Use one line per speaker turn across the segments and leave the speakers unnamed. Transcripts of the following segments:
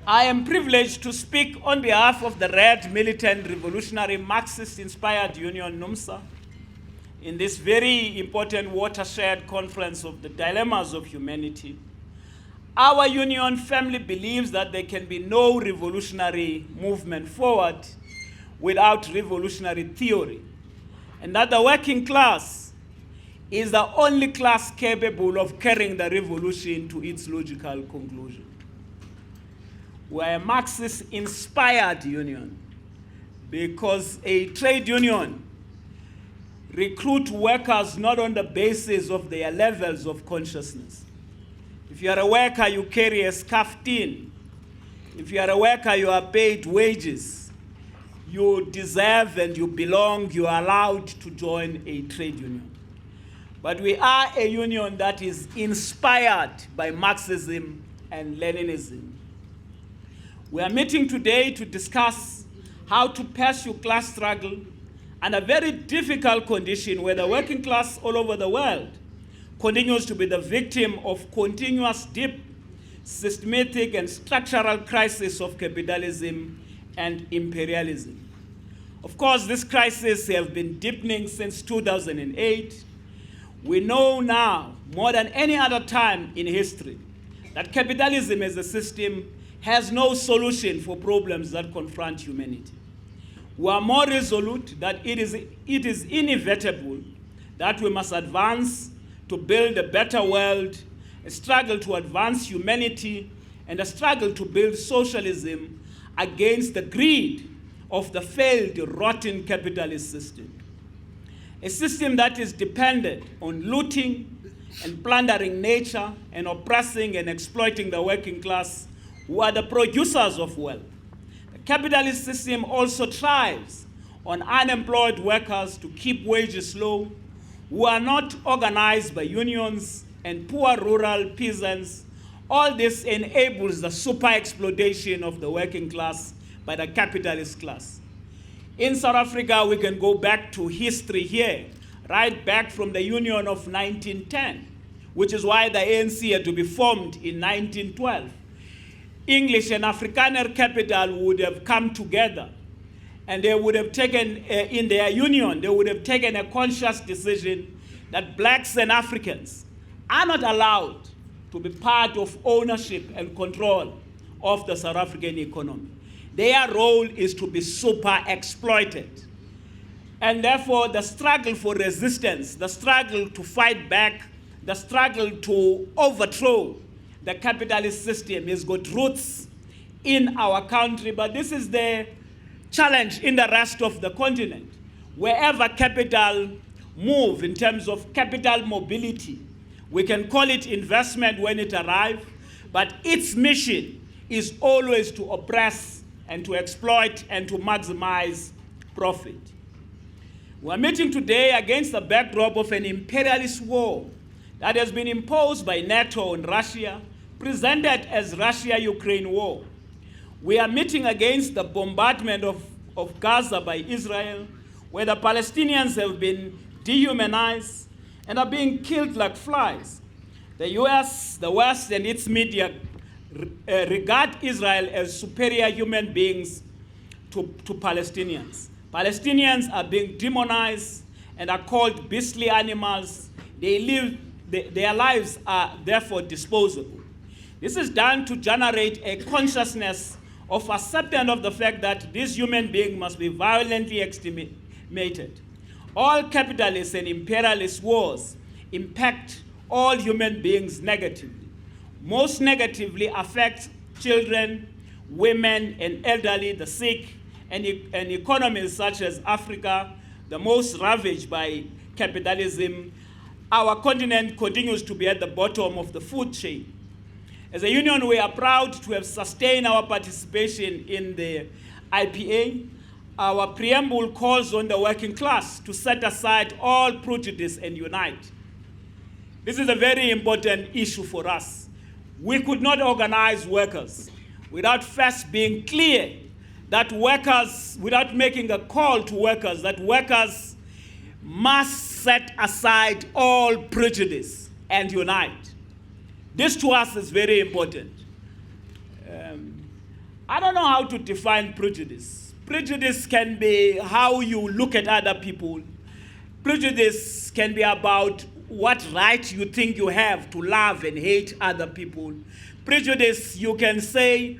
I am privileged to speak on behalf of the Red Militant Revolutionary Marxist-inspired Union, Numsa, in this very important watershed conference of the dilemmas of humanity. Our union firmly believes that there can be no revolutionary movement forward without revolutionary theory, and that the working class is the only class capable of carrying the revolution to its logical conclusion. We are a Marxist-inspired union because a trade union recruits workers not on the basis of their levels of consciousness. If you are a worker, you carry a scarf tin. If you are a worker, you are paid wages. You deserve and you belong, you are allowed to join a trade union. But we are a union that is inspired by Marxism and Leninism. We are meeting today to discuss how to pursue class struggle under a very difficult condition where the working class all over the world continues to be the victim of continuous deep, systematic, and structural crisis of capitalism and imperialism. Of course, this crisis has been deepening since 2008. We know now, more than any other time in history, that capitalism as a system has no solution for problems that confront humanity. We are more resolute that it is inevitable that we must advance to build a better world, a struggle to advance humanity, and a struggle to build socialism against the greed of the failed, rotten capitalist system. A system that is dependent on looting and plundering nature and oppressing and exploiting the working class, who are the producers of wealth. The capitalist system also thrives on unemployed workers to keep wages low, who are not organized by unions, and poor rural peasants. All this enables the super exploitation of the working class by the capitalist class. In South Africa, we can go back to history here, right back from the Union of 1910, which is why the ANC had to be formed in 1912. English and Afrikaner capital would have come together, and they would have taken, in their union, they would have taken a conscious decision that blacks and Africans are not allowed to be part of ownership and control of the South African economy. Their role is to be super exploited. And therefore, the struggle for resistance, the struggle to fight back, the struggle to overthrow the capitalist system has got roots in our country, but this is the challenge in the rest of the continent. Wherever capital moves in terms of capital mobility, we can call it investment when it arrives, but its mission is always to oppress and to exploit and to maximize profit. We're meeting today against the backdrop of an imperialist war that has been imposed by NATO and Russia, presented as Russia-Ukraine war. We are meeting against the bombardment of Gaza by Israel, where the Palestinians have been dehumanized and are being killed like flies. The US, the West, and its media regard Israel as superior human beings to Palestinians. Palestinians are being demonized and are called beastly animals. Their lives are therefore disposable. This is done to generate a consciousness of acceptance of the fact that this human being must be violently exterminated. All capitalist and imperialist wars impact all human beings negatively. Most negatively affect children, women, and elderly, the sick, and economies such as Africa, the most ravaged by capitalism. Our continent continues to be at the bottom of the food chain. As a union, we are proud to have sustained our participation in the IPA. Our preamble calls on the working class to set aside all prejudice and unite. This is a very important issue for us. We could not organize workers without first being clear that workers, without making a call to workers, that workers must set aside all prejudice and unite. This to us is very important. I don't know how to define prejudice. Prejudice can be how you look at other people. Prejudice can be about what right you think you have to love and hate other people. Prejudice, you can say,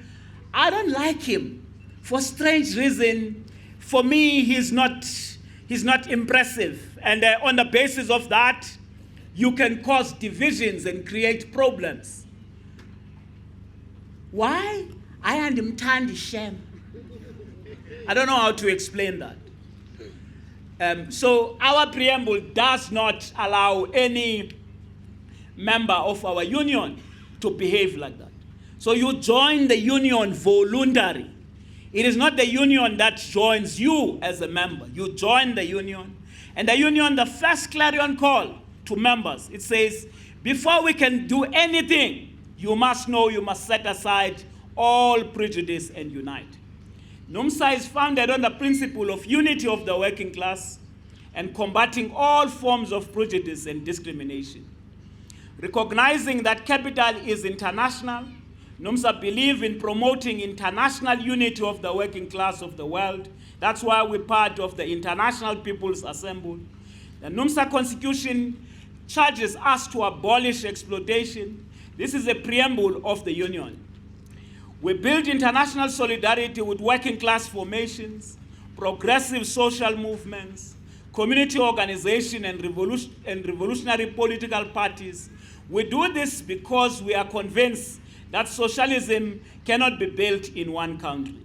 I don't like him for strange reason. For me, he's not impressive. And on the basis of that, you can cause divisions and create problems. Why? I am the shame. I don't know how to explain that. So our preamble does not allow any member of our union to behave like that. So you join the union voluntarily. It is not the union that joins you as a member. You join the union. And the union, the first clarion call to members, it says, before we can do anything, you must know you must set aside all prejudice and unite. Numsa is founded on the principle of unity of the working class and combating all forms of prejudice and discrimination. Recognizing that capital is international, Numsa believe in promoting international unity of the working class of the world. That's why we're part of the International People's Assembly. The Numsa Constitution charges us to abolish exploitation. This is a preamble of the union. We build international solidarity with working class formations, progressive social movements, community organization, and revolutionary political parties. We do this because we are convinced that socialism cannot be built in one country.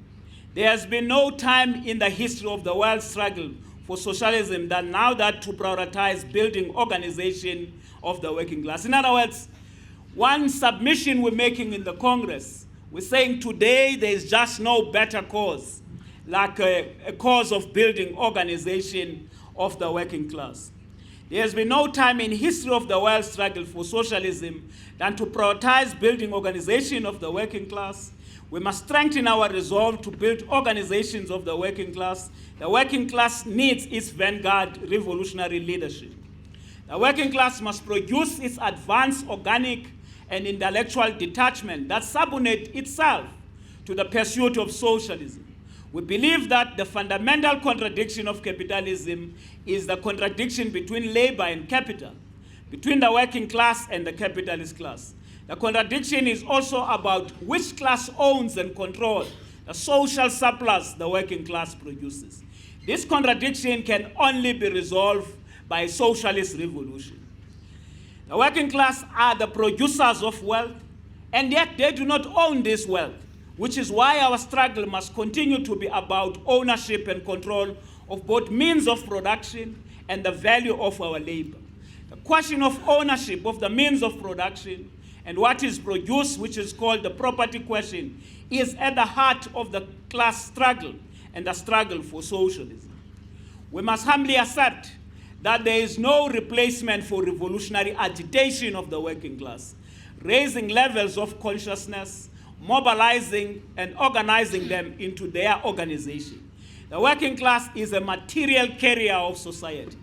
There has been no time in the history of the world struggle for socialism than now that to prioritize building organization of the working class. In other words, one submission we're making in the Congress, we're saying today there is just no better cause, like a cause of building organization of the working class. There has been no time in history of the world struggle for socialism than to prioritize building organization of the working class. We must strengthen our resolve to build organizations of the working class. The working class needs its vanguard revolutionary leadership. The working class must produce its advanced organic and intellectual detachment that subordinate itself to the pursuit of socialism. We believe that the fundamental contradiction of capitalism is the contradiction between labor and capital, between the working class and the capitalist class. The contradiction is also about which class owns and controls the social surplus the working class produces. This contradiction can only be resolved by a socialist revolution. The working class are the producers of wealth, and yet they do not own this wealth, which is why our struggle must continue to be about ownership and control of both means of production and the value of our labor. The question of ownership of the means of production and what is produced, which is called the property question, is at the heart of the class struggle and the struggle for socialism. We must humbly accept that there is no replacement for revolutionary agitation of the working class, raising levels of consciousness, mobilizing and organizing them into their organization. The working class is a material carrier of society.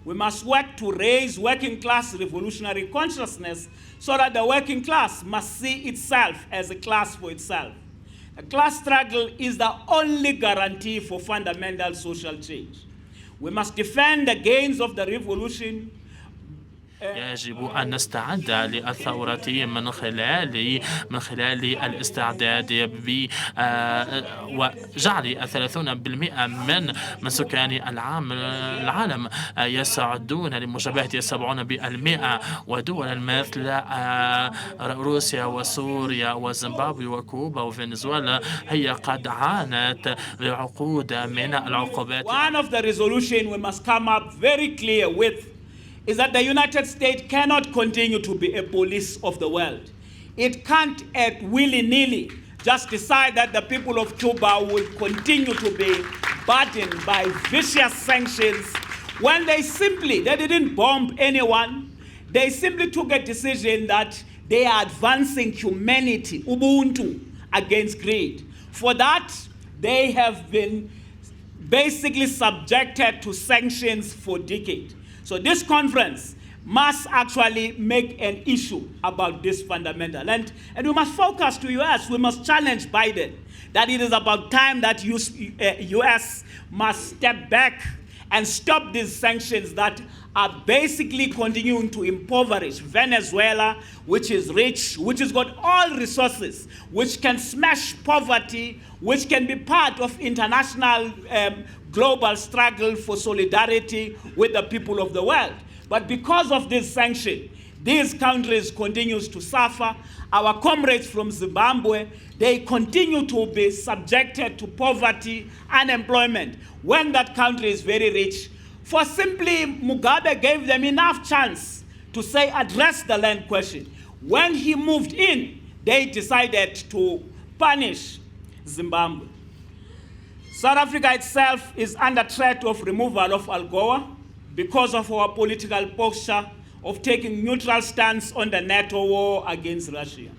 We must work to raise working class revolutionary consciousness so that the working class must see itself as a class for itself. The class struggle is the only guarantee for fundamental social change. We must defend the gains of the revolution.
يجب أن نستعد للثورة من خلال الاستعداد وجعل 30% من سكان العالم يسعدون لمشابهة 70% ودول مثل روسيا وسوريا وزيمبابوي وكوبا وفنزويلا هي قد عانت لعقود من العقوبات.
One of the resolution we must come up very clear with is that the United States cannot continue to be a police of the world. It can't at willy-nilly just decide that the people of Cuba will continue to be burdened by vicious sanctions when they didn't bomb anyone. They simply took a decision that they are advancing humanity, Ubuntu, against greed. For that, they have been basically subjected to sanctions for decades. So this conference must actually make an issue about this fundamental. And we must focus to US, we must challenge Biden that it is about time that US must step back and stop these sanctions that are basically continuing to impoverish Venezuela, which is rich, which has got all resources, which can smash poverty, which can be part of international global struggle for solidarity with the people of the world. But because of this sanction, these countries continue to suffer. Our comrades from Zimbabwe, they continue to be subjected to poverty, unemployment, when that country is very rich. For simply Mugabe gave them enough chance to say, address the land question. When he moved in, they decided to punish Zimbabwe. South Africa itself is under threat of removal of AGOA because of our political posture of taking neutral stance on the NATO war against Russia.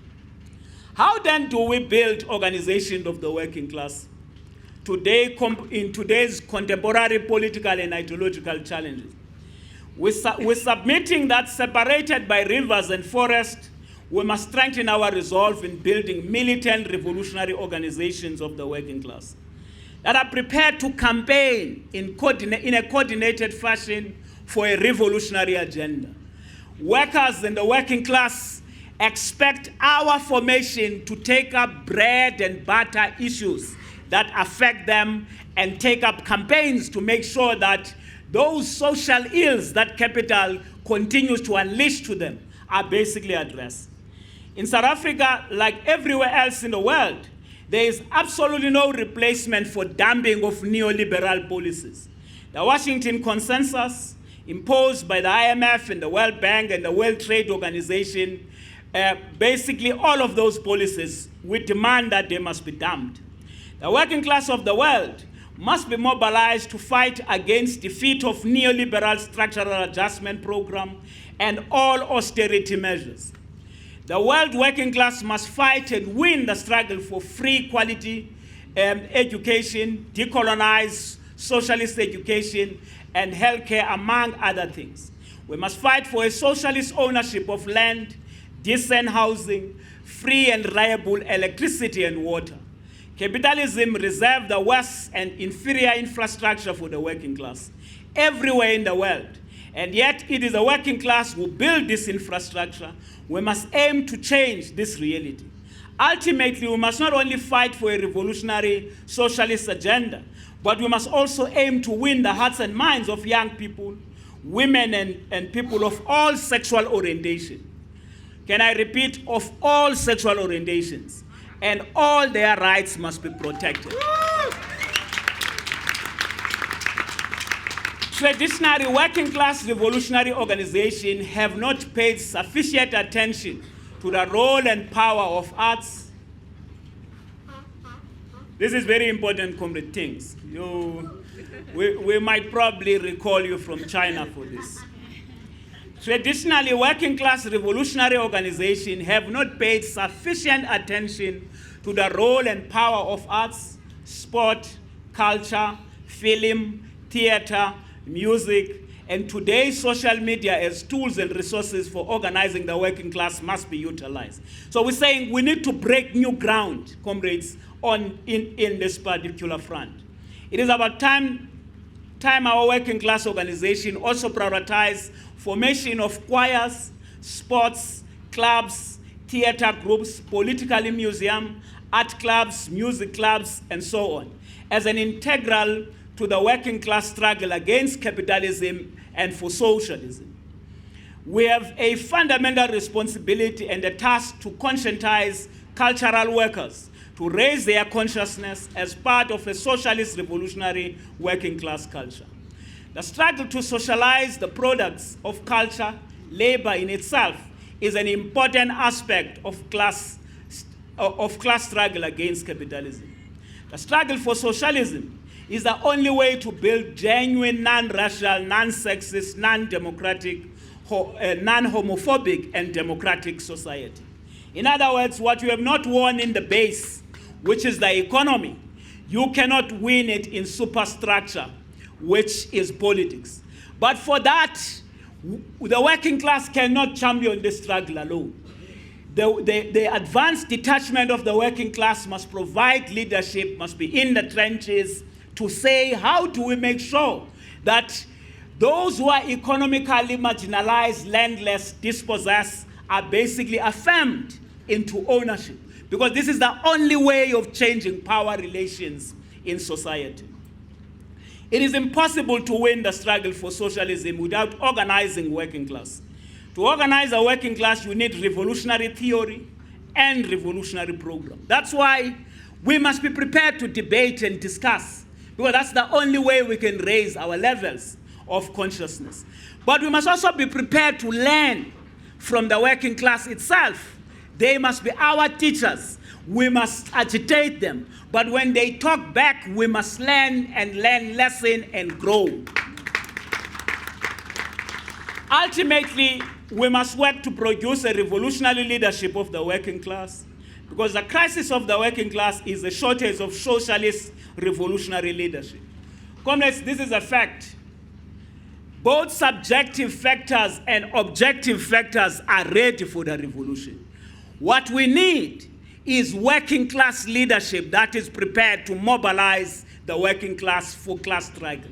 How then do we build organization of the working class? Today, in today's contemporary political and ideological challenges, we're submitting that separated by rivers and forests, we must strengthen our resolve in building militant revolutionary organizations of the working class that are prepared to campaign in a coordinated fashion for a revolutionary agenda. Workers in the working class expect our formation to take up bread and butter issues that affect them and take up campaigns to make sure that those social ills that capital continues to unleash to them are basically addressed. In South Africa, like everywhere else in the world, there is absolutely no replacement for dumping of neoliberal policies. The Washington Consensus, imposed by the IMF and the World Bank and the World Trade Organization, basically all of those policies, we demand that they must be dumped. The working class of the world must be mobilized to fight against defeat of neoliberal structural adjustment program and all austerity measures. The world working class must fight and win the struggle for free quality education, decolonize socialist education, and healthcare, among other things. We must fight for a socialist ownership of land, decent housing, free and reliable electricity and water. Capitalism reserved the West and inferior infrastructure for the working class everywhere in the world. And yet it is the working class who build this infrastructure. We must aim to change this reality. Ultimately, we must not only fight for a revolutionary socialist agenda, but we must also aim to win the hearts and minds of young people, women and people of all sexual orientation. Can I repeat, of all sexual orientations, and all their rights must be protected. Traditionally, working class revolutionary organizations have not paid sufficient attention to the role and power of arts. This is very important, comrade things. We might probably recall you from China for this. Traditionally, working class revolutionary organizations have not paid sufficient attention to the role and power of arts, sport, culture, film, theater, music, and today's social media as tools and resources for organizing the working class must be utilized. So we're saying we need to break new ground, comrades, in this particular front. It is about time our working class organization also prioritize formation of choirs, sports, clubs, theater groups, political museum, art clubs, music clubs, and so on, as an integral to the working class struggle against capitalism and for socialism. We have a fundamental responsibility and a task to conscientize cultural workers to raise their consciousness as part of a socialist revolutionary working class culture. The struggle to socialize the products of culture, labor in itself, is an important aspect of class struggle against capitalism. The struggle for socialism is the only way to build genuine, non-racial, non-sexist, non-democratic, non-homophobic, and democratic society. In other words, what you have not won in the base, which is the economy, you cannot win it in superstructure, which is politics. But for that, The working class cannot champion this struggle alone. The advanced detachment of the working class must provide leadership, must be in the trenches to say, how do we make sure that those who are economically marginalized, landless, dispossessed, are basically affirmed into ownership? Because this is the only way of changing power relations in society. It is impossible to win the struggle for socialism without organizing working class. To organize a working class, you need revolutionary theory and revolutionary program. That's why we must be prepared to debate and discuss, because that's the only way we can raise our levels of consciousness. But we must also be prepared to learn from the working class itself. They must be our teachers. We must agitate them. But when they talk back, we must learn and learn, lesson, and grow. Ultimately, we must work to produce a revolutionary leadership of the working class, because the crisis of the working class is a shortage of socialist revolutionary leadership. Comrades, this is a fact. Both subjective factors and objective factors are ready for the revolution. What we need is working class leadership that is prepared to mobilize the working class for class struggle.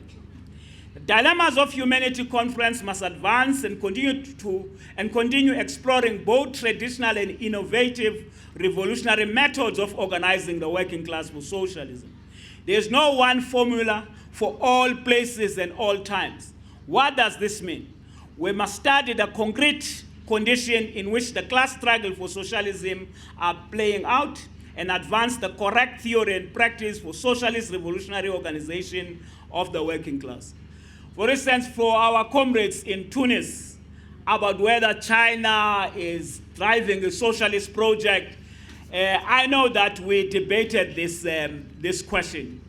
The Dilemmas of Humanity Conference must advance and continue exploring both traditional and innovative revolutionary methods of organizing the working class for socialism. There is no one formula for all places and all times. What does this mean? We must study the concrete condition in which the class struggle for socialism are playing out and advance the correct theory and practice for socialist revolutionary organization of the working class. For instance, for our comrades in Tunis, about whether China is driving a socialist project, I know that we debated this question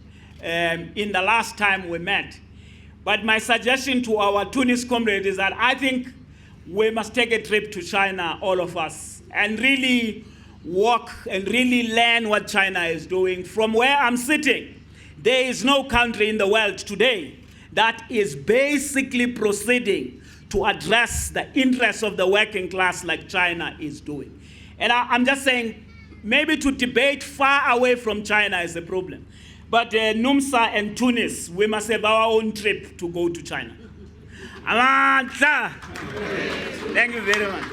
in the last time we met. But my suggestion to our Tunis comrades is that I think we must take a trip to China, all of us, and really walk and really learn what China is doing. From where I'm sitting, there is no country in the world today that is basically proceeding to address the interests of the working class like China is doing. And I'm just saying, maybe to debate far away from China is a problem. But Numsa and Tunis, we must have our own trip to go to China. Thank you very much.